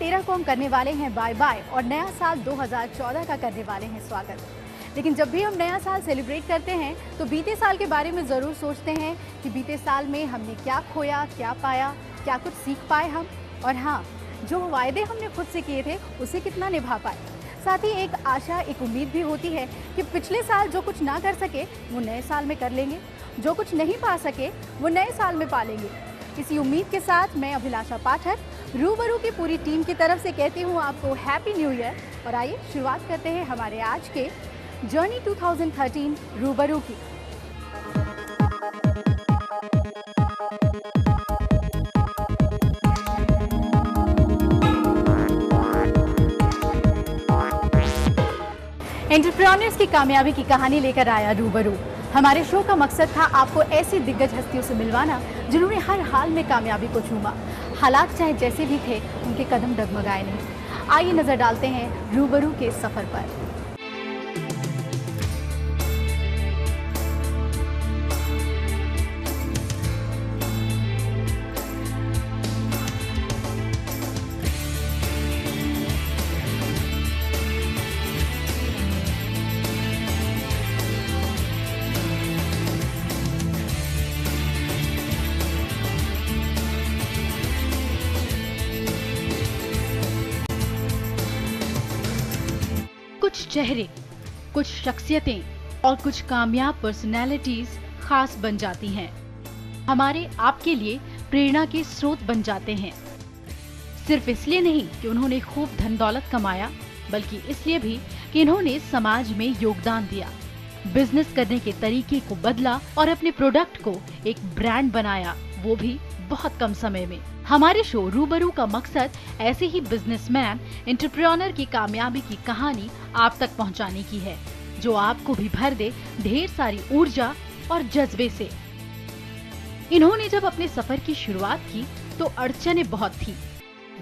2013 को हम करने वाले हैं बाय बाय और नया साल 2014 का करने वाले हैं स्वागत। लेकिन जब भी हम नया साल सेलिब्रेट करते हैं तो बीते साल के बारे में ज़रूर सोचते हैं कि बीते साल में हमने क्या खोया, क्या पाया, क्या कुछ सीख पाए हम, और हाँ, जो वायदे हमने खुद से किए थे उसे कितना निभा पाए। साथ ही एक आशा, एक उम्मीद भी होती है कि पिछले साल जो कुछ ना कर सके वो नए साल में कर लेंगे, जो कुछ नहीं पा सके वो नए साल में पा लेंगे। इसी उम्मीद के साथ मैं अभिलाषा पाठक रूबरू की पूरी टीम की तरफ से कहती हूँ आपको हैप्पी न्यू ईयर। और आइए शुरुआत करते हैं हमारे आज के जर्नी 2013 रूबरू की। एंटरप्रेन्योर्स की कामयाबी की कहानी लेकर आया रूबरू। हमारे शो का मकसद था आपको ऐसी दिग्गज हस्तियों से मिलवाना जिन्होंने हर हाल में कामयाबी को चूमा। हालात चाहे जैसे भी थे, उनके कदम डगमगाए नहीं। आइए नजर डालते हैं रूबरू के सफर पर। कुछ चेहरे, कुछ शख्सियतें और कुछ कामयाब पर्सनैलिटीज खास बन जाती हैं, हमारे आपके लिए प्रेरणा के स्रोत बन जाते हैं। सिर्फ इसलिए नहीं कि उन्होंने खूब धन दौलत कमाया, बल्कि इसलिए भी कि इन्होंने समाज में योगदान दिया, बिजनेस करने के तरीके को बदला और अपने प्रोडक्ट को एक ब्रांड बनाया, वो भी बहुत कम समय में। हमारे शो रूबरू का मकसद ऐसे ही बिजनेसमैन, एंटरप्रेन्योर की कामयाबी की कहानी आप तक पहुंचाने की है, जो आपको भी भर दे ढेर सारी ऊर्जा और जज्बे से। इन्होंने जब अपने सफर की शुरुआत की तो अड़चनें बहुत थी,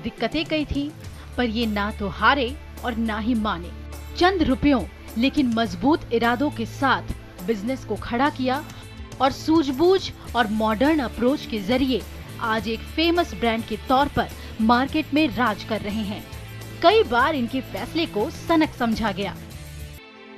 दिक्कतें कई थी, पर ये ना तो हारे और ना ही माने। चंद रुपयों लेकिन मजबूत इरादों के साथ बिजनेस को खड़ा किया और सूझबूझ और मॉडर्न अप्रोच के जरिए आज एक फेमस ब्रांड के तौर पर मार्केट में राज कर रहे हैं। कई बार इनके फैसले को सनक समझा गया,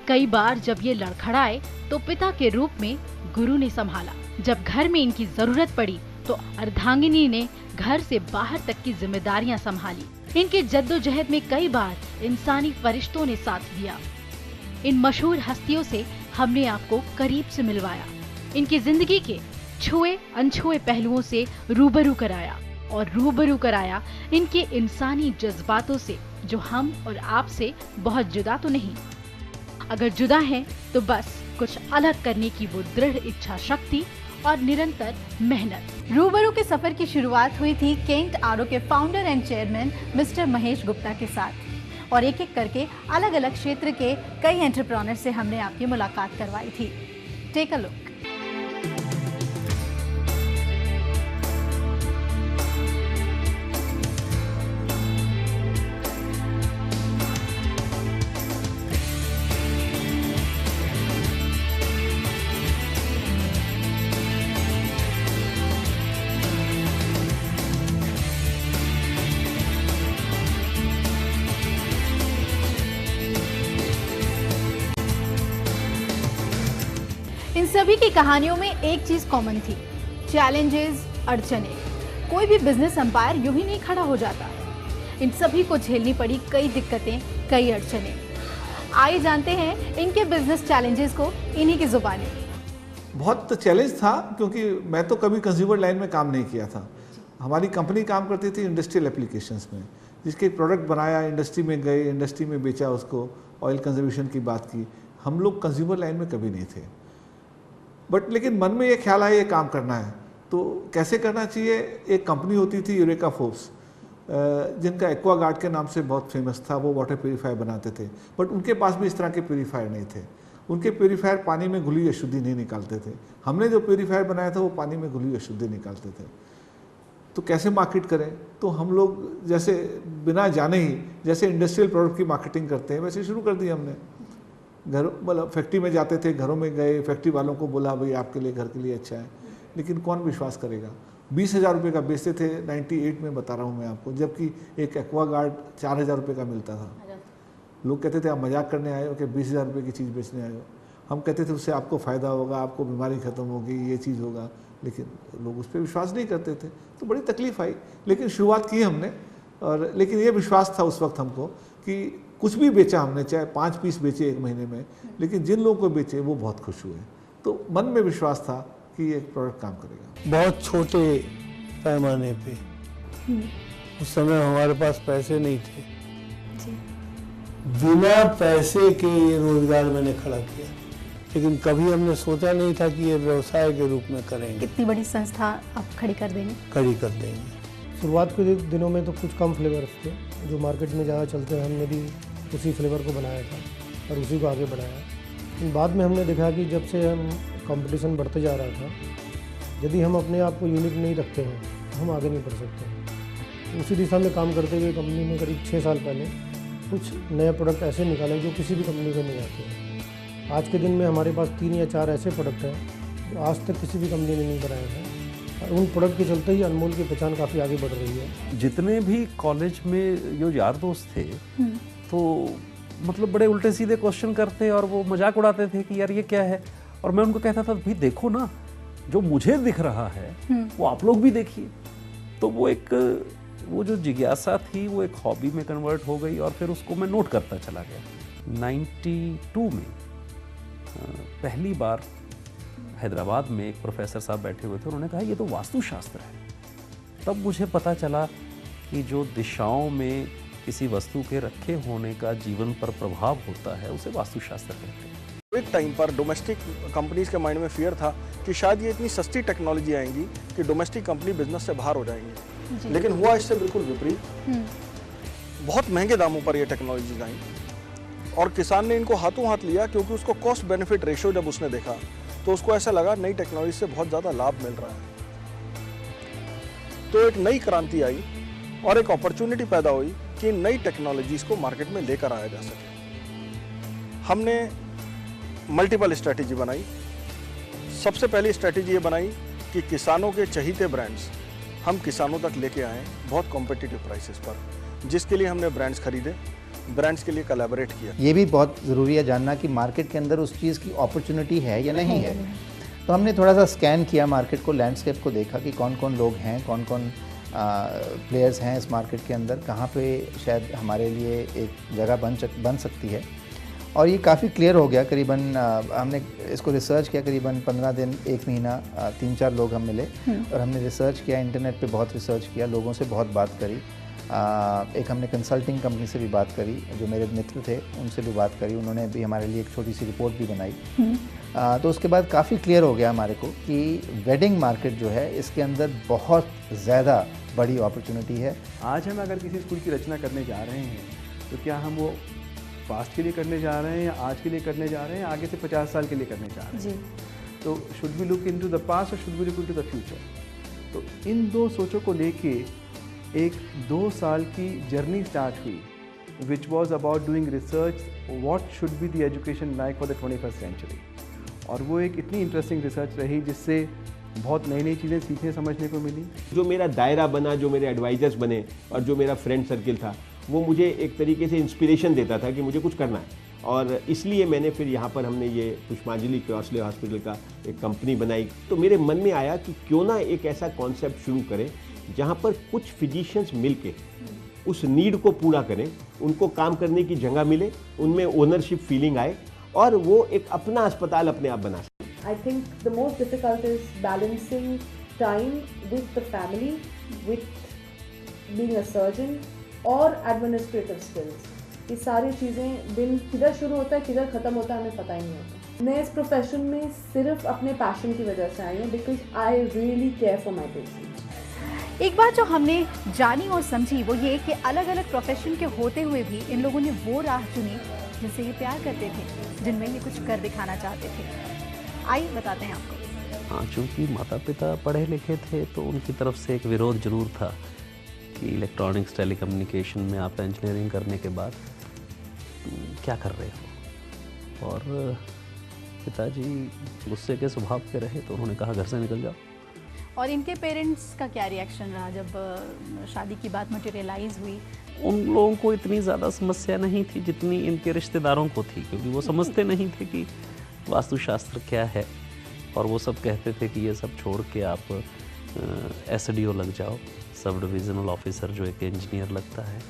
कई बार जब ये लड़खड़ाए तो पिता के रूप में गुरु ने संभाला, जब घर में इनकी जरूरत पड़ी तो अर्धांगिनी ने घर से बाहर तक की जिम्मेदारियां संभाली। इनके जद्दोजहद में कई बार इंसानी फरिश्तों ने साथ दिया। इन मशहूर हस्तियों से हमने आपको करीब से मिलवाया, इनकी जिंदगी के छुए अनछुए पहलुओं से रूबरू कराया और रूबरू कराया इनके इंसानी जज्बातों से, जो हम और आप से बहुत जुदा तो नहीं, अगर जुदा हैं तो बस कुछ अलग करने की वो दृढ़ इच्छा शक्ति और निरंतर मेहनत। रूबरू के सफर की शुरुआत हुई थी केंट आरो के founder and chairman mister Mahesh Gupta के साथ, और एक एक करके अलग अलग क्षेत्र के कई एंटरप्रेन्योर से हमने आपकी मुलाकात करवाई थी। Take a look. इन सभी की कहानियों में एक चीज कॉमन थी, चैलेंजेस, अड़चने। कोई भी बिजनेस एम्पायर यूं ही नहीं खड़ा हो जाता। इन सभी को झेलनी पड़ी कई दिक्कतें, कई अड़चने। आइए जानते हैं इनके बिजनेस चैलेंजेस को इन्हीं की जुबानी। बहुत चैलेंज था, क्योंकि मैं तो कभी कंज्यूमर लाइन में काम नहीं किया था। हमारी कंपनी काम करती थी इंडस्ट्रियल एप्लीकेशंस में, जिसके प्रोडक्ट बनाया, इंडस्ट्री में गए, इंडस्ट्री में बेचा, उसको ऑयल कंजर्वेशन की बात की। हम लोग कंज्यूमर लाइन में कभी नहीं थे, बट लेकिन मन में ये ख्याल आया ये काम करना है, तो कैसे करना चाहिए। एक कंपनी होती थी यूरेका फोर्ब्स, जिनका एक्वागार्ड के नाम से बहुत फेमस था, वो वाटर प्यूरीफायर बनाते थे, बट उनके पास भी इस तरह के प्यूरीफायर नहीं थे। उनके प्यूरीफायर पानी में घुली अशुद्धि नहीं निकालते थे। हमने जो प्यूरीफायर बनाया था वो पानी में घुली अशुद्धि निकालते थे। तो कैसे मार्केट करें, तो हम लोग जैसे बिना जाने ही जैसे इंडस्ट्रियल प्रोडक्ट की मार्केटिंग करते हैं वैसे शुरू कर दी हमने। घरों मतलब फैक्ट्री में जाते थे, घरों में गए, फैक्ट्री वालों को बोला भाई आपके लिए घर के लिए अच्छा है, लेकिन कौन विश्वास करेगा। 20,000 रुपये का बेचते थे 98 में, बता रहा हूँ मैं आपको, जबकि एक एक्वागार्ड 4,000 रुपये का मिलता था। लोग कहते थे आप मजाक करने आए हो कि 20,000 रुपये की चीज़ बेचने आए हो। हम कहते थे उससे आपको फ़ायदा होगा, आपको बीमारी ख़त्म होगी, ये चीज़ होगा, लेकिन लोग उस पर विश्वास नहीं करते थे। तो बड़ी तकलीफ़ आई, लेकिन शुरुआत की हमने। और लेकिन ये विश्वास था उस वक्त हमको कि कुछ भी बेचा हमने, चाहे 5 पीस बेचे एक महीने में, लेकिन जिन लोगों को बेचे वो बहुत खुश हुए। तो मन में विश्वास था कि ये प्रोडक्ट काम करेगा। बहुत छोटे पैमाने पे, उस समय हमारे पास पैसे नहीं थे, बिना पैसे के ये रोजगार मैंने खड़ा किया, लेकिन कभी हमने सोचा नहीं था कि ये व्यवसाय के रूप में करेंगे। कितनी बड़ी संस्था आप खड़ी कर देंगे? खड़ी कर देंगे। शुरुआत के दिनों में तो कुछ कम फ्लेवर्स थे जो मार्केट में ज़्यादा चलते हैं, हमने भी उसी फ्लेवर को बनाया था और उसी को आगे बढ़ाया। लेकिन बाद में हमने देखा कि जब से हम कंपटीशन बढ़ते जा रहा था, यदि हम अपने आप को यूनिक नहीं रखते हैं तो हम आगे नहीं बढ़ सकते। उसी दिशा में काम करते हुए कंपनी ने करीब 6 साल पहले कुछ नए प्रोडक्ट ऐसे निकाले जो किसी भी कंपनी को नहीं आते हैं। आज के दिन में हमारे पास 3 या 4 ऐसे प्रोडक्ट हैं जो आज तक किसी भी कंपनी ने नहीं बनाए हैं, और उन प्रोडक्ट के चलते ही अनमोल की पहचान काफ़ी आगे बढ़ रही है। जितने भी कॉलेज में जो यार दोस्त थे, तो मतलब बड़े उल्टे सीधे क्वेश्चन करते और वो मजाक उड़ाते थे कि यार ये क्या है, और मैं उनको कहता था भाई देखो ना, जो मुझे दिख रहा है वो आप लोग भी देखिए। तो वो जो जिज्ञासा थी वो एक हॉबी में कन्वर्ट हो गई, और फिर उसको मैं नोट करता चला गया। 92 में पहली बार हैदराबाद में एक प्रोफेसर साहब बैठे हुए थे, उन्होंने कहा ये तो वास्तुशास्त्र है। तब मुझे पता चला कि जो दिशाओं में किसी वस्तु के रखे होने का जीवन पर प्रभाव होता है उसे वास्तुशास्त्र कहते हैं। एक टाइम पर डोमेस्टिक कंपनीज के माइंड में फियर था कि शायद ये इतनी सस्ती टेक्नोलॉजी आएंगी कि डोमेस्टिक कंपनी बिजनेस से बाहर हो जाएंगी, लेकिन हुआ इससे बिल्कुल विपरीत। बहुत महंगे दामों पर ये टेक्नोलॉजीज आई और किसान ने इनको हाथों हाथ लिया, क्योंकि उसको कॉस्ट बेनिफिट रेशियो जब उसने देखा तो उसको ऐसा लगा नई टेक्नोलॉजी से बहुत ज़्यादा लाभ मिल रहा है। तो एक नई क्रांति आई और एक अपॉर्चुनिटी पैदा हुई कि नई टेक्नोलॉजीज को मार्केट में लेकर आया जा सके। हमने मल्टीपल स्ट्रैटेजी बनाई। सबसे पहली स्ट्रैटेजी ये बनाई कि किसानों के चहीते ब्रांड्स हम किसानों तक लेके आए बहुत कॉम्पिटिटिव प्राइसेस पर, जिसके लिए हमने ब्रांड्स खरीदे, ब्रांड्स के लिए कोलैबोरेट किया। ये भी बहुत ज़रूरी है जानना कि मार्केट के अंदर उस चीज़ की अपॉर्चुनिटी है या नहीं है। तो हमने थोड़ा सा स्कैन किया मार्केट को, लैंडस्केप को देखा कि कौन कौन लोग हैं, कौन कौन प्लेयर्स हैं इस मार्केट के अंदर, कहाँ पे शायद हमारे लिए एक जगह बन सकती है। और ये काफ़ी क्लियर हो गया। करीबन हमने इसको रिसर्च किया, करीबन 15 दिन 1 महीना 3-4 लोग हम मिले और हमने रिसर्च किया, इंटरनेट पे बहुत रिसर्च किया, लोगों से बहुत बात करी। एक हमने कंसल्टिंग कंपनी से भी बात करी, जो मेरे मित्र थे उनसे भी बात करी, उन्होंने भी हमारे लिए एक छोटी सी रिपोर्ट भी बनाई। तो उसके बाद काफ़ी क्लियर हो गया हमारे को कि वेडिंग मार्केट जो है इसके अंदर बहुत ज़्यादा बड़ी अपॉर्चुनिटी है। आज हम अगर किसी स्कूल की रचना करने जा रहे हैं तो क्या हम वो पास्ट के लिए करने जा रहे हैं या आज के लिए करने जा रहे हैं, आगे से 50 साल के लिए करने जा रहे हैं। तो should we look into the past और should we look into the future. तो इन दो सोचों को लेके एक 2 साल की जर्नी स्टार्ट हुई, which was about doing research what should be the education like for the 21st century. और वो एक इतनी इंटरेस्टिंग रिसर्च रही जिससे बहुत नई नई चीज़ें सीखने समझने को मिली। जो मेरा दायरा बना, जो मेरे एडवाइजर्स बने और जो मेरा फ्रेंड सर्किल था, वो मुझे एक तरीके से इंस्पिरेशन देता था कि मुझे कुछ करना है। और इसलिए मैंने फिर यहाँ पर हमने ये पुष्पांजलि क्रॉसले हॉस्पिटल का एक कंपनी बनाई। तो मेरे मन में आया कि क्यों ना एक ऐसा कॉन्सेप्ट शुरू करें जहाँ पर कुछ फिजिशियंस मिलके उस नीड को पूरा करें, उनको काम करने की जगह मिले, उनमें ओनरशिप फीलिंग आए और वो एक अपना अस्पताल अपने आप बना सकें। I think the most difficult is balancing time with the family, with being a surgeon और administrative skills। ये सारी चीज़ें दिन किधर शुरू होता है किधर ख़त्म होता है हमें पता ही नहीं होता। मैं इस प्रोफेशन में सिर्फ अपने पैशन की वजह से आई हूँ, because I really care for my patients. एक बात जो हमने जानी और समझी वो ये कि अलग अलग प्रोफेशन के होते हुए भी इन लोगों ने वो राह चुनी जिनसे ये प्यार करते थे, जिनमें ये कुछ कर दिखाना चाहते थे। आइए बताते हैं आपको। हाँ, चूँकि माता पिता पढ़े लिखे थे तो उनकी तरफ से एक विरोध जरूर था कि इलेक्ट्रॉनिक्स टेलीकम्युनिकेशन में आप इंजीनियरिंग करने के बाद क्या कर रहे हो। और पिताजी गुस्से के स्वभाव के रहे तो उन्होंने कहा घर से निकल जाओ। और इनके पेरेंट्स का क्या रिएक्शन रहा जब शादी की बात मटेरियलाइज हुई? उन लोगों को इतनी ज़्यादा समस्या नहीं थी जितनी इनके रिश्तेदारों को थी, क्योंकि वो समझते नहीं थे कि वास्तुशास्त्र क्या है, और वो सब कहते थे कि ये सब छोड़ के आप SDO लग जाओ, सब डिविजनल ऑफिसर, जो एक इंजीनियर लगता है।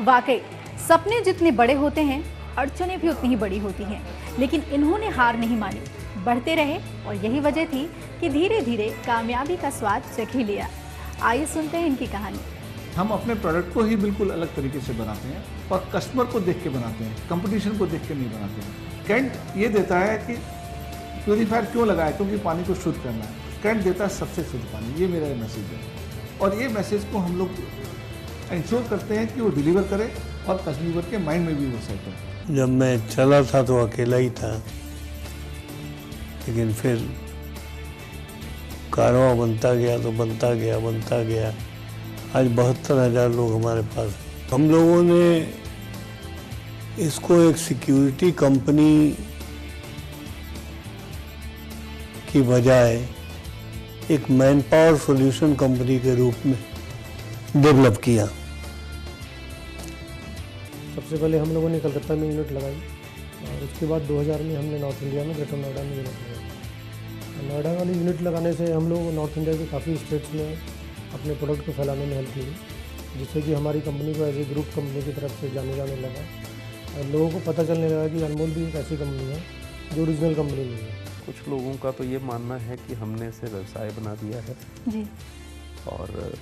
वाकई सपने जितने बड़े होते हैं, अड़चनें भी उतनी ही बड़ी होती हैं, लेकिन इन्होंने हार नहीं मानी, बढ़ते रहे, और यही वजह थी कि धीरे धीरे कामयाबी का स्वाद चख ही लिया। आइए सुनते हैं इनकी कहानी। हम अपने प्रोडक्ट को ही बिल्कुल अलग तरीके से बनाते हैं और कस्टमर को देख के बनाते हैं, कंपटीशन को देख के नहीं बनाते हैं। कैंट ये देता है कि प्यूरीफायर क्यों लगाए, क्योंकि पानी को शुद्ध करना है। कैंट देता है सबसे शुद्ध पानी, ये मेरा मैसेज है, और ये मैसेज को हम लोग इंश्योर करते हैं कि वो डिलीवर करे और कंज्यूमर के माइंड में भी वो सेट हो। जब मैं चला था तो अकेला ही था, लेकिन फिर कारवां बनता गया तो बनता गया। आज 72,000 लोग हमारे पास। हम लोगों ने इसको एक सिक्योरिटी कंपनी की बजाय एक मैन पावर सॉल्यूशन कंपनी के रूप में डेवलप किया। सबसे पहले हम लोगों ने कलकत्ता में यूनिट लगाई, और उसके बाद 2000 में हमने नॉर्थ इंडिया में ग्रेटर नोएडा में यूनिट लगाई। नोएडा वाली यूनिट लगाने से हम लोग नॉर्थ इंडिया के काफ़ी स्टेट्स में अपने प्रोडक्ट को फैलाने में हेल्प की, जिससे कि हमारी कंपनी को एज ए ग्रुप कंपनी की तरफ से जाने लगा, और लोगों को पता चलने लगा कि अनमोल भी एक ऐसी कंपनी है जो ओरिजिनल कंपनी नहीं है। कुछ लोगों का तो ये मानना है कि हमने इसे व्यवसाय बना दिया है जी, और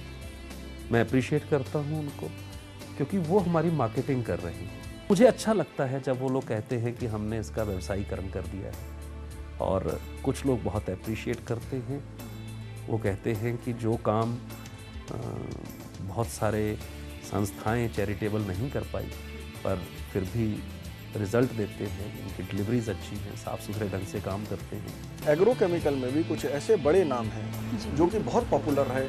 मैं अप्रिशिएट करता हूँ उनको, क्योंकि वो हमारी मार्केटिंग कर रहे हैं। मुझे अच्छा लगता है जब वो लोग कहते हैं कि हमने इसका व्यवसायीकरण कर दिया है, और कुछ लोग बहुत अप्रिशिएट करते हैं। वो कहते हैं कि जो काम बहुत सारे संस्थाएं चैरिटेबल नहीं कर पाई, पर फिर भी रिजल्ट देते हैं, उनकी डिलीवरीज अच्छी हैं, साफ़ सुथरे ढंग से काम करते हैं। एग्रोकेमिकल में भी कुछ ऐसे बड़े नाम हैं जो कि बहुत पॉपुलर है,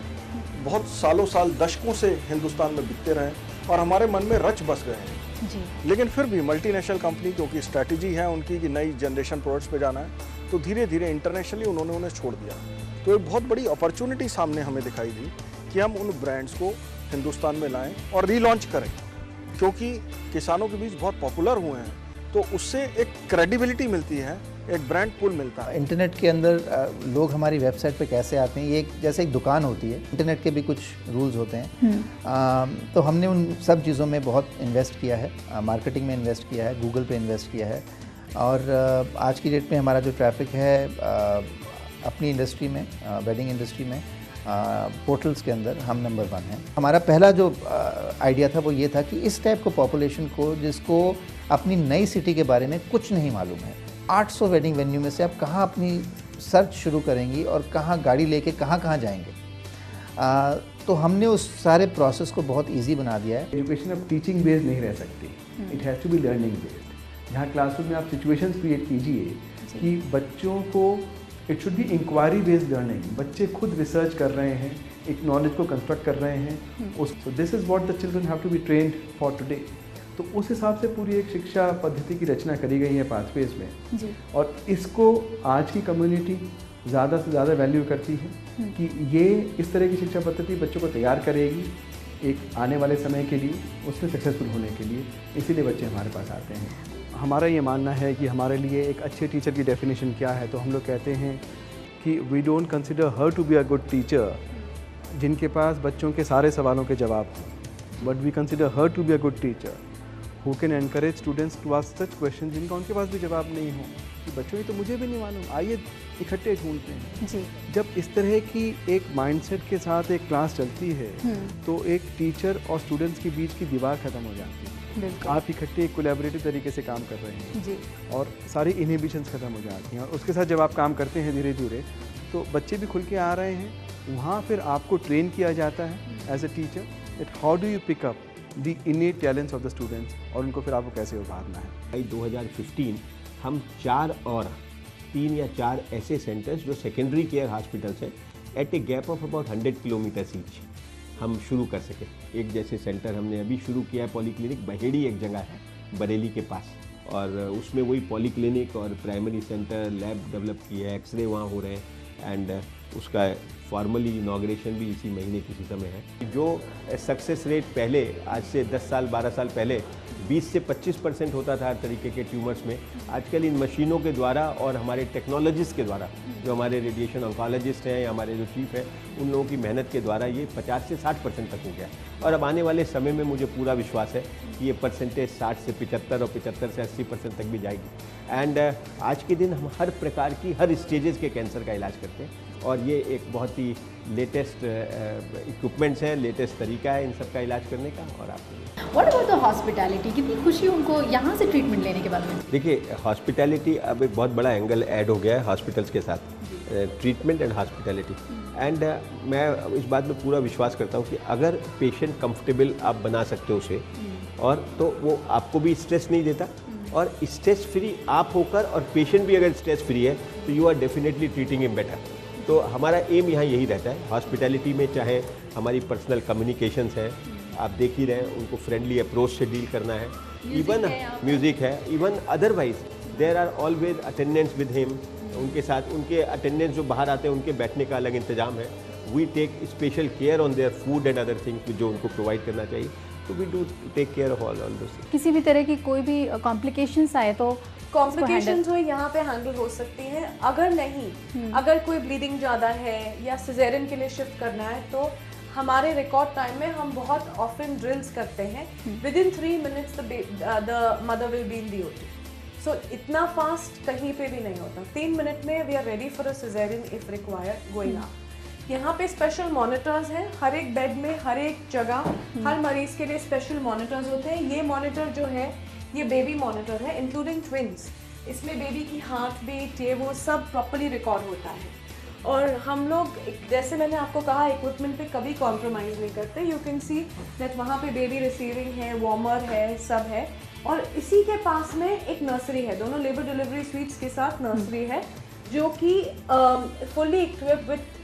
बहुत सालों साल दशकों से हिंदुस्तान में बिकते रहे और हमारे मन में रच बस गए हैं जी। लेकिन फिर भी मल्टीनेशनल कंपनी, क्योंकि स्ट्रैटेजी है उनकी कि नई जनरेशन प्रोडक्ट्स पे जाना है, तो धीरे धीरे इंटरनेशनली उन्होंने उन्हें छोड़ दिया। तो एक बहुत बड़ी अपॉर्चुनिटी सामने हमें दिखाई दी कि हम उन ब्रांड्स को हिंदुस्तान में लाएं और रीलॉन्च करें, क्योंकि किसानों के बीच बहुत पॉपुलर हुए हैं, तो उससे एक क्रेडिबिलिटी मिलती है, एक ब्रांड पुल मिलता है। इंटरनेट के अंदर लोग हमारी वेबसाइट पे कैसे आते हैं, ये जैसे एक दुकान होती है, इंटरनेट के भी कुछ रूल्स होते हैं। तो हमने उन सब चीज़ों में बहुत इन्वेस्ट किया है, मार्केटिंग में इन्वेस्ट किया है, गूगल पे इन्वेस्ट किया है, और आज की डेट में हमारा जो ट्रैफिक है अपनी इंडस्ट्री में, वेडिंग इंडस्ट्री में, पोर्टल्स के अंदर हम नंबर 1 हैं। हमारा पहला जो आइडिया था वो ये था कि इस टाइप को पॉपुलेशन को, जिसको अपनी नई सिटी के बारे में कुछ नहीं मालूम है, 800 वेडिंग वेन्यू में से आप कहाँ अपनी सर्च शुरू करेंगी और कहाँ गाड़ी लेके कहाँ जाएंगे। तो हमने उस सारे प्रोसेस को बहुत इजी बना दिया है। एजुकेशन अब टीचिंग बेस्ड नहीं रह सकती, it has to be learning based. जहाँ क्लासरूम में आप सिचुएशंस क्रिएट कीजिए कि बच्चों को, it should be inquiry based learning, बच्चे खुद रिसर्च कर रहे हैं, एक नॉलेज को कंस्ट्रक्ट कर रहे हैं, उसको this is what the children have to be trained for today. तो उस हिसाब से पूरी एक शिक्षा पद्धति की रचना करी गई है पाथवेज में जी। और इसको आज की कम्युनिटी ज़्यादा से ज़्यादा वैल्यू करती है कि ये इस तरह की शिक्षा पद्धति बच्चों को तैयार करेगी एक आने वाले समय के लिए, उसमें सक्सेसफुल होने के लिए, इसीलिए बच्चे हमारे पास आते हैं। हमारा ये मानना है कि हमारे लिए एक अच्छे टीचर की डेफिनेशन क्या है, तो हम लोग कहते हैं कि we don't consider her to be a good teacher जिनके पास बच्चों के सारे सवालों के जवाब हों, but we consider her to be a good teacher who can encourage students to ask such question जिनका उनके पास भी जवाब नहीं हो, कि बच्चों ये तो मुझे भी नहीं मालूम, आइए इकट्ठे ढूंढते हैं जी। जब इस तरह की एक माइंडसेट के साथ एक क्लास चलती है तो एक टीचर और स्टूडेंट्स के बीच की दीवार खत्म हो जाती है, आप इकट्ठे एक कोलैबोरेटिव तरीके से काम कर रहे हैं जी। और सारी इनहिबिशंस खत्म हो जाती हैं, और उसके साथ जब आप काम करते हैं धीरे धीरे तो बच्चे भी खुल के आ रहे हैं, वहाँ फिर आपको ट्रेन किया जाता है as a teacher that how do you pick up the innate talents of the students और उनको फिर आपको कैसे उभारना है। 2015 हम 3 या 4 ऐसे सेंटर्स जो सेकेंडरी केयर हॉस्पिटल्स हैं at a gap of about 100 kilometres each हम शुरू कर सके। एक जैसे सेंटर हमने अभी शुरू किया है, पॉलीक्लिनिक बहेड़ी एक जगह है बरेली के पास, और उसमें वही पॉलीक्लिनिक और प्राइमरी सेंटर लैब डेवलप किया है, एक्सरे वहाँ हो रहे हैं, एंड उसका फॉर्मली इनाग्रेशन भी इसी महीने किसी समय है। जो सक्सेस रेट पहले आज से 10 साल 12 साल पहले 20 से 25% होता था हर तरीके के ट्यूमर्स में, आजकल इन मशीनों के द्वारा और हमारे टेक्नोलॉजिस्ट के द्वारा, जो हमारे रेडिएशन ऑन्कोलॉजिस्ट हैं या हमारे जो चीफ हैं, उन लोगों की मेहनत के द्वारा ये 50 से 60% तक हो गया। और अब आने वाले समय में मुझे पूरा विश्वास है कि ये परसेंटेज 60 से 75 और 75 से 80% तक भी जाएगी। एंड आज के दिन हम हर प्रकार की हर स्टेजेस के कैंसर का इलाज करते हैं और ये एक बहुत ही लेटेस्ट इक्विपमेंट्स हैं, लेटेस्ट तरीका है इन सब का इलाज करने का। और आप व्हाट अबाउट द हॉस्पिटैलिटी, कितनी खुशी उनको यहाँ से ट्रीटमेंट लेने के बाद में? देखिए, हॉस्पिटैलिटी अब एक बहुत बड़ा एंगल ऐड हो गया है हॉस्पिटल्स के साथ, ट्रीटमेंट एंड हॉस्पिटैलिटी। एंड मैं इस बात में पूरा विश्वास करता हूँ कि अगर पेशेंट कंफर्टेबल आप बना सकते हो उसे, और तो वो आपको भी स्ट्रेस नहीं देता, और स्ट्रेस फ्री आप होकर और पेशेंट भी अगर स्ट्रेस फ्री है तो you are definitely treating him better. तो हमारा एम यहाँ यही रहता है हॉस्पिटैलिटी में, चाहे हमारी पर्सनल कम्युनिकेशंस हैं, आप देख ही रहे हैं, उनको फ्रेंडली अप्रोच से डील करना है, इवन म्यूज़िक है, even otherwise there are always attendants with him, उनके साथ उनके अटेंडेंट्स जो बाहर आते हैं उनके बैठने का अलग इंतजाम है। We take special care on their food and other things जो उनको प्रोवाइड करना चाहिए, तो we do take care of all those. किसी भी तरह की कोई भी कॉम्प्लिकेशंस आए तो कॉम्प्लिकेशंस हो यहाँ पे हैंडल हो सकती हैं। अगर नहीं, अगर कोई ब्लीडिंग ज़्यादा है या सिजेरियन के लिए शिफ्ट करना है तो हमारे रिकॉर्ड टाइम में हम बहुत ऑफन ड्रिल्स करते हैं। Within 3 minutes the mother will be in the OT. So इतना फास्ट कहीं पे भी नहीं होता। 3 मिनट में we are ready for a caesarean if required going up. यहाँ पे स्पेशल मॉनिटर्स हैं हर एक बेड में, हर एक जगह, हर मरीज के लिए स्पेशल मॉनिटर्स होते हैं। ये मॉनिटर जो है ये बेबी मॉनिटर है, इंक्लूडिंग ट्विंस। इसमें बेबी की हार्ट बीट ये वो सब प्रॉपर्ली रिकॉर्ड होता है। और हम लोग जैसे मैंने आपको कहा इक्विपमेंट पे कभी कॉम्प्रोमाइज़ नहीं करते। यू कैन सी दैट वहाँ पे बेबी रिसीविंग है, वार्मर है, सब है। और इसी के पास में एक नर्सरी है, दोनों लेबर डिलीवरी स्वीट्स के साथ नर्सरी है, जो कि fully equipped with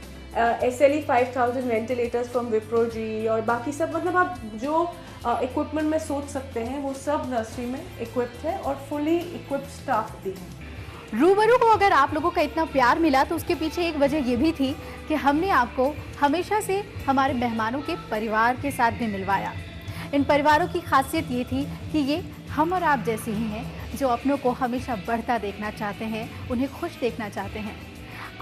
SLE 5000 ventilators from Wipro GE और बाकी सब, मतलब आप जो इक्विपमेंट में सोच सकते हैं वो सब नर्सरी में इक्विप्ड है और फुली इक्विप्ड स्टाफ भी है। रूबरू को अगर आप लोगों का इतना प्यार मिला तो उसके पीछे एक वजह ये भी थी कि हमने आपको हमेशा से हमारे मेहमानों के परिवार के साथ भी मिलवाया। इन परिवारों की खासियत ये थी कि ये हम और आप जैसे ही हैं, जो अपनों को हमेशा बढ़ता देखना चाहते हैं, उन्हें खुश देखना चाहते हैं।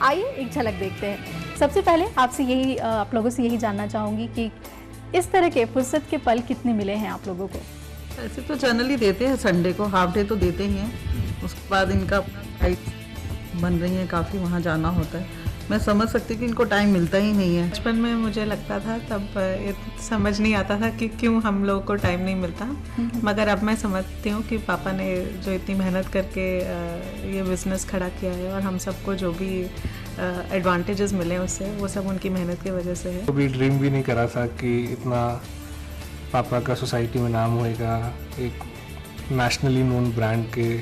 आइए एक झलक देखते हैं। सबसे पहले आपसे यही आप लोगों से यही जानना चाहूँगी कि इस तरह के फुर्सत के पल कितने मिले हैं आप लोगों को? ऐसे तो जनरली देते हैं, संडे को हाफ डे तो देते ही हैं। उसके बाद इनका फ्लाइट बन रही है, काफ़ी वहाँ जाना होता है। मैं समझ सकती हूँ कि इनको टाइम मिलता ही नहीं है। बचपन में मुझे लगता था तब समझ नहीं आता था कि क्यों हम लोगों को टाइम नहीं मिलता, मगर अब मैं समझती हूँ कि पापा ने जो इतनी मेहनत करके ये बिज़नेस खड़ा किया है और हम सबको जो भी एडवांटेजेस मिले उससे, वो सब उनकी मेहनत की वजह से है। कभी ड्रीम भी नहीं करा था कि इतना पापा का सोसाइटी में नाम होएगा, एक नेशनली नोन ब्रांड के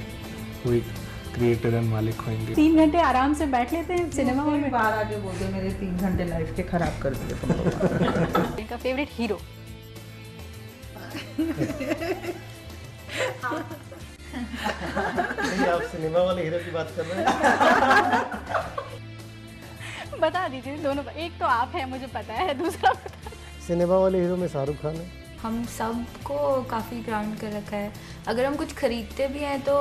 कोई क्रिएटर एंड मालिक होंगे। 3 घंटे आराम से बैठ लेते हैं सिनेमा हॉल में। बाहर आके बोलते मेरे 3 घंटे लाइफ के खराब कर दिए तुम लोग। इनका फेवरेट हीरो? आप सिनेमा वाले हीरो की बात कर रहे हैं? बता दीजिए दोनों। एक तो आप हैं मुझे पता है, दूसरा बता। सिनेमा वाले हीरो में शाहरुख खान है। हम सबको काफ़ी ग्राउंड कर रखा है। अगर हम कुछ खरीदते भी हैं तो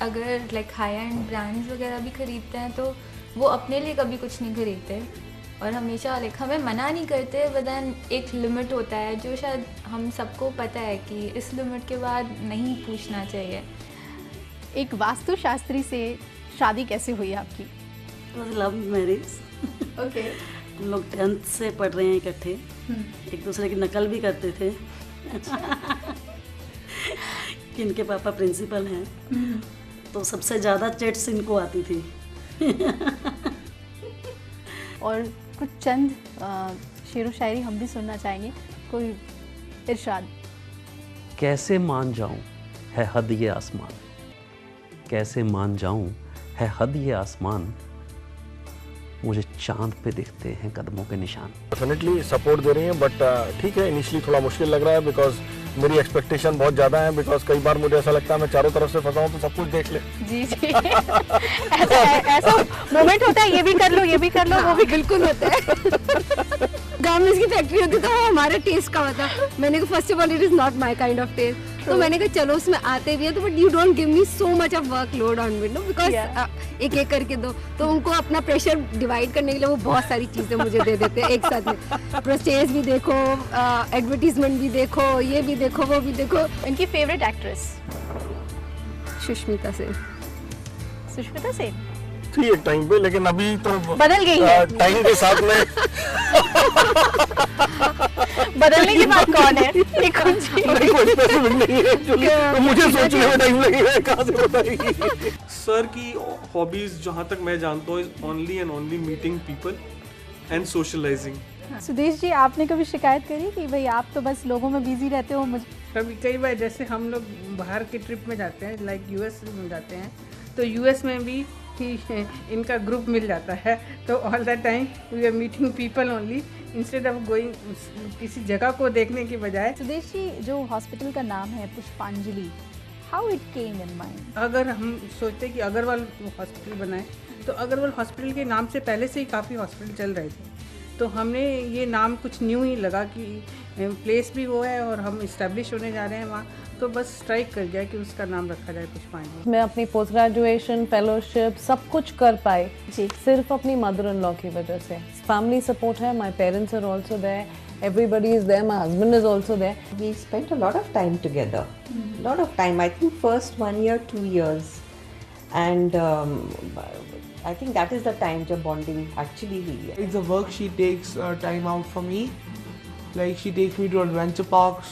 अगर लाइक हाई एंड ब्रांड्स वगैरह भी खरीदते हैं तो वो अपने लिए कभी कुछ नहीं खरीदते और हमेशा लाइक हमें मना नहीं करते, बदन एक लिमिट होता है जो शायद हम सबको पता है कि इस लिमिट के बाद नहीं पूछना चाहिए। एक वास्तुशास्त्री से शादी कैसे हुई आपकी? Love marriage. ओके। हम लोग 10th से पढ़ रहे हैं इकट्ठे, एक दूसरे की नकल भी करते थे कि इनके पापा प्रिंसिपल हैं, तो सबसे ज़्यादा चैट्स इनको आती थी। और कुछ चंद शेरो शायरी हम भी सुनना चाहेंगे, कोई इरशाद। कैसे मान जाऊं है हद ये आसमान, कैसे मान जाऊं है हद ये आसमान, मुझे चांद पे दिखते हैं कदमों के निशान। डेफिनेटली सपोर्ट दे रही हैं, बट ठीक है, इनिशियली थोड़ा मुश्किल लग रहा है बिकॉज मेरी एक्सपेक्टेशन बहुत ज़्यादा है, बिकॉज कई बार मुझे ऐसा लगता है मैं चारों तरफ से फंसा हूँ तो सब कुछ देख ले। जी जी ऐसा मोमेंट होता है, ये भी कर लो ये भी कर लो, वो भी बिल्कुल होता है। गांव में इसकी फैक्ट्री होती तो वो हमारे टेस्ट का होता। मैंने कहा first of all it is not my kind of taste, तो मैंने कहा चलो उसमें आते भी है तो but you don't give me so much of work load on me no, because एक एक करके दो, तो उनको अपना प्रेशर डिवाइड करने के लिए वो बहुत सारी चीज़ें मुझे दे देते हैं एक साथ में। प्रोसेस भी देखो, एडवर्टीजमेंट भी देखो, ये भी देखो, वो भी देखो। इनकी फेवरेट एक्ट्रेस? सुष्मिता सेन। सुष्मिता सेन थी एक टाइम पे, लेकिन अभी तो बदल गई है टाइम के साथ में। बदलने की बात कौन है? ये कोई स्पेसिफिक नहीं है एक्चुअली, तो मुझे सोचने में टाइम लगेगा कहाँ से बताएगी। सर की हॉबीज जहाँ तक मैं जानता हूँ is only and only meeting people and socialising. Sudesh ji, आपने कभी शिकायत करी कि भाई आप तो बस लोगों में बिजी रहते हो? मुझे कभी कई बार जैसे हम लोग बाहर के ट्रिप में जाते हैं, लाइक यूएस में जाते हैं, तो यूएस में भी इनका ग्रुप मिल जाता है, तो all the time we are meeting people only instead of going किसी जगह को देखने की बजाय। सुदेश जी, जो हॉस्पिटल का नाम है पुष्पांजलि, how it came in mind? अगर हम सोचते कि अग्रवाल हॉस्पिटल बनाए, तो अग्रवाल हॉस्पिटल के नाम से पहले से ही काफ़ी हॉस्पिटल चल रहे थे, तो हमने ये नाम कुछ न्यू ही लगा कि प्लेस भी वो है और हम इस्टेब्लिश होने जा रहे हैं वहाँ, तो बस स्ट्राइक कर गया कि उसका नाम रखा जाए पुष्पांजलि। मैं अपनी पोस्ट ग्रेजुएशन, फेलोशिप सब कुछ कर पाई जी सिर्फ अपनी मदर इन लॉ की वजह से। फैमिली सपोर्ट है, my parents are also there, everybody is there, my husband is also there. We spent a lot of time together, lot of time, I think first 1 year, 2 years, and I think that is the time jab bonding actually hui hai. It's the work she takes time out for me, like she takes me to adventure parks.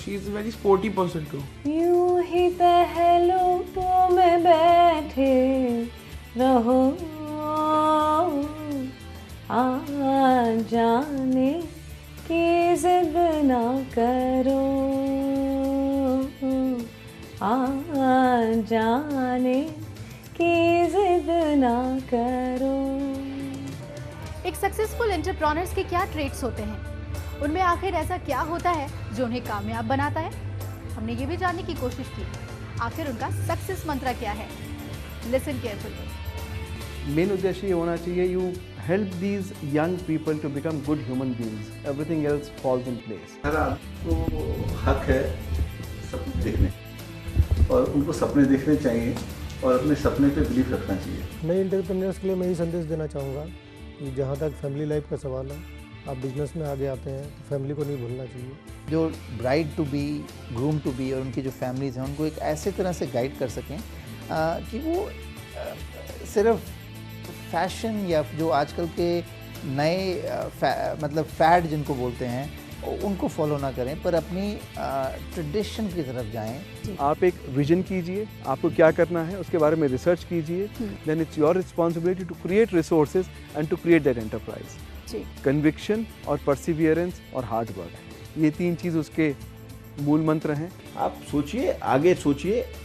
She is a very sporty person too. यूं ही पहलुओं में बैठे रहो, आ जाने की जिद ना करो, आ जाने की जिद ना करो। एक सक्सेसफुल एंटरप्रेन्योर्स के क्या ट्रेट्स होते हैं? उनमें आखिर ऐसा क्या होता है जो उन्हें कामयाब बनाता है? हमने ये भी जानने की कोशिश की आखिर उनका सक्सेस मंत्र क्या है। Listen carefully. मेन उद्देश्य ये होना चाहिए, you help these young people to become good human beings. Everything else falls in place. तो हक है सपने देखने, और उनको सपने देखने चाहिए और अपने सपने पे बिलीव रखना चाहिए। नए एंटरप्रेन्योर्स के लिए मैं ये संदेश देना चाहूँगा कि जहाँ तक फैमिली लाइफ का सवाल है, आप बिजनेस में आगे आते हैं तो फैमिली को नहीं भूलना चाहिए। जो bride to be, groom to be और उनकी जो फैमिलीज़ हैं उनको एक ऐसे तरह से गाइड कर सकें कि वो सिर्फ फैशन या जो आजकल के नए मतलब फैड जिनको बोलते हैं उनको फॉलो ना करें, पर अपनी ट्रेडिशन की तरफ जाएं। आप एक विजन कीजिए, आपको क्या करना है उसके बारे में रिसर्च कीजिए, then it's your responsibility to create resources and to create that enterprise. Conviction और परसिवियरेंस और हार्ड वर्क, ये 3 चीज़ उसके मूल मंत्र हैं। आप सोचिए,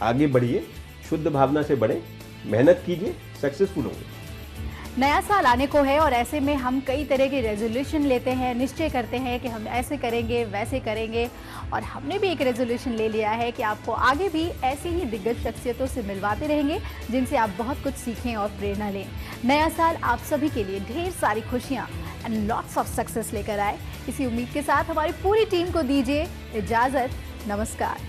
आगे बढ़िए, शुद्ध भावना से बढ़े, मेहनत कीजिए, सक्सेसफुल होंगे। नया साल आने को है और ऐसे में हम कई तरह के रेजोल्यूशन लेते हैं, निश्चय करते हैं कि हम ऐसे करेंगे, वैसे करेंगे, और हमने भी एक रेजोल्यूशन ले लिया है कि आपको आगे भी ऐसी ही दिग्गज शख्सियतों से मिलवाते रहेंगे जिनसे आप बहुत कुछ सीखें और प्रेरणा लें। नया साल आप सभी के लिए ढेर सारी खुशियाँ एंड लॉट्स ऑफ सक्सेस लेकर आए। इसी उम्मीद के साथ हमारी पूरी टीम को दीजिए इजाज़त। नमस्कार।